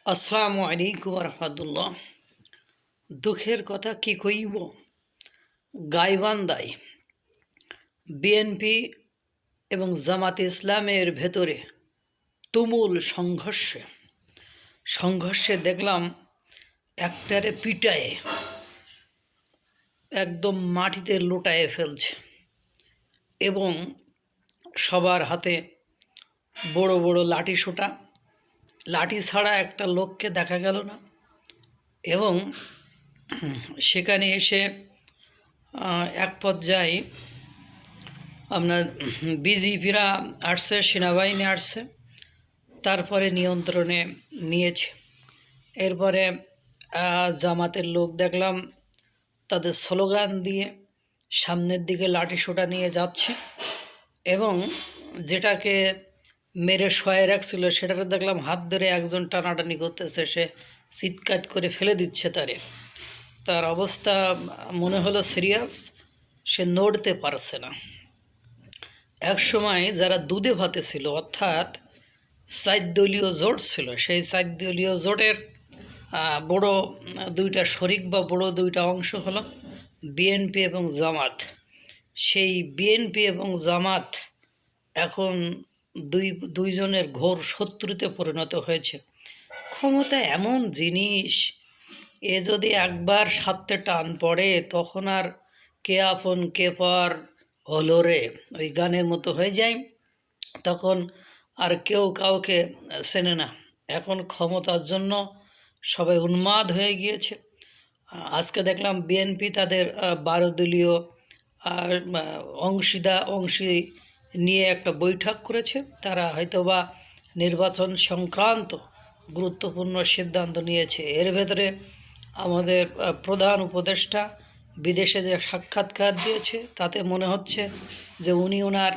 আসসালামু আলাইকুম রহমতুল্লাহ। দুঃখের কথা কি কইব, গাইবান্ধায় বিএনপি এবং জামাতে ইসলামের ভেতরে তুমুল সংঘর্ষে দেখলাম একটারে পিটায়ে একদম মাটিতে লোটায়ে ফেলছে এবং সবার হাতে বড় বড় লাঠি সোটা। লাঠি ছাড়া একটা লোককে দেখা গেল না। এবং সেখানে এসে এক পর্যায়ে আপনার বিজিপিরা আসছে, সেনাবাহিনী আসছে, তারপরে নিয়ন্ত্রণে নিয়েছে। এরপরে জামাতের লোক দেখলাম তাদের স্লোগান দিয়ে সামনের দিকে লাঠি সোটা নিয়ে যাচ্ছে এবং যেটাকে মেরে শয়ে রাখছিল সেটাকে দেখলাম হাত ধরে একজন টানাটানি করতেছে, সে চিৎকার করে ফেলে দিচ্ছে তার অবস্থা মনে হলো সিরিয়াস, সে নড়তে পারছে না। এক সময় যারা দুধে ভাতে ছিল, অর্থাৎ 4 দলীয় জোট ছিল, সেই 4 দলীয় জোটের বড় দুইটা শরিক বা বড় দুইটা অংশ হলো বিএনপি এবং জামাত। সেই বিএনপি এবং জামাত এখন দুইজনের ঘোর শত্রুতে পরিণত হয়েছে। ক্ষমতা এমন জিনিস, এ যদি একবার সাথে টান পড়ে তখন আর কে আপন কে পর হলো রে, ওই গানের মতো হয়ে যায়। তখন আর কেউ কাউকে চেনে না। এখন ক্ষমতার জন্য সবাই উন্মাদ হয়ে গিয়েছে। আজকে দেখলাম বিএনপি তাদের 12 দলীয় অংশী নিয়ে একটা বৈঠক করেছে। তারা হয়তোবা নির্বাচন সংক্রান্ত গুরুত্বপূর্ণ সিদ্ধান্ত নিয়েছে। এর ভেতরে আমাদের প্রধান উপদেষ্টা বিদেশে যে সাক্ষাৎকার দিয়েছে তাতে মনে হচ্ছে যে উনি ওনার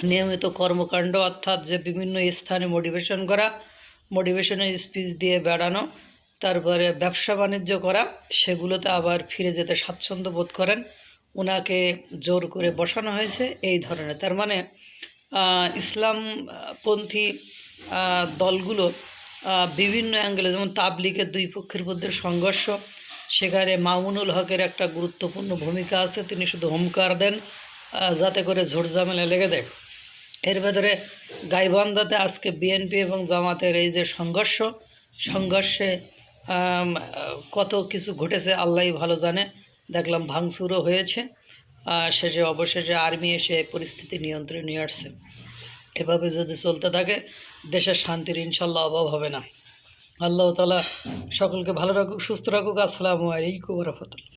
নিয়মিত কর্মকাণ্ড, অর্থাৎ যে বিভিন্ন স্থানে মোটিভেশনের স্পিচ দিয়ে বেড়ানো, তারপরে ব্যবসা বাণিজ্য করা, সেগুলোতে আবার ফিরে যেতে স্বাচ্ছন্দ্য বোধ করেন। ওনাকে জোর করে বসানো হয়েছে এই ধরনের। তার মানে ইসলামপন্থী দলগুলো বিভিন্ন অ্যাঙ্গেলে, যেমন তাবলিগের দুই পক্ষের মধ্যে সংঘর্ষ, সেখানে মামুনুল হকের একটা গুরুত্বপূর্ণ ভূমিকা আছে। তিনি শুধু হুমকার দেন যাতে করে ঝোড়ঝামেলা লেগে দেয়। এর ভেতরে গাইবান্ধাতে আজকে বিএনপি এবং জামাতের এই যে সংঘর্ষে কত কিছু ঘটেছে আল্লাহই ভালো জানে। দেখলাম ভাঙচুরও হয়েছে। অবশেষে আর্মি এসে পরিস্থিতি নিয়ন্ত্রণে নিয়ে আসছে। এভাবে যদি চলতে থাকে দেশের শান্তির ইনশাল্লাহ অভাব হবে না। আল্লাহ তাআলা সকলকে ভালো রাখুক, সুস্থ রাখুক। আসসালামু আলাইকুম ওয়া রাহমাতুল্লাহ।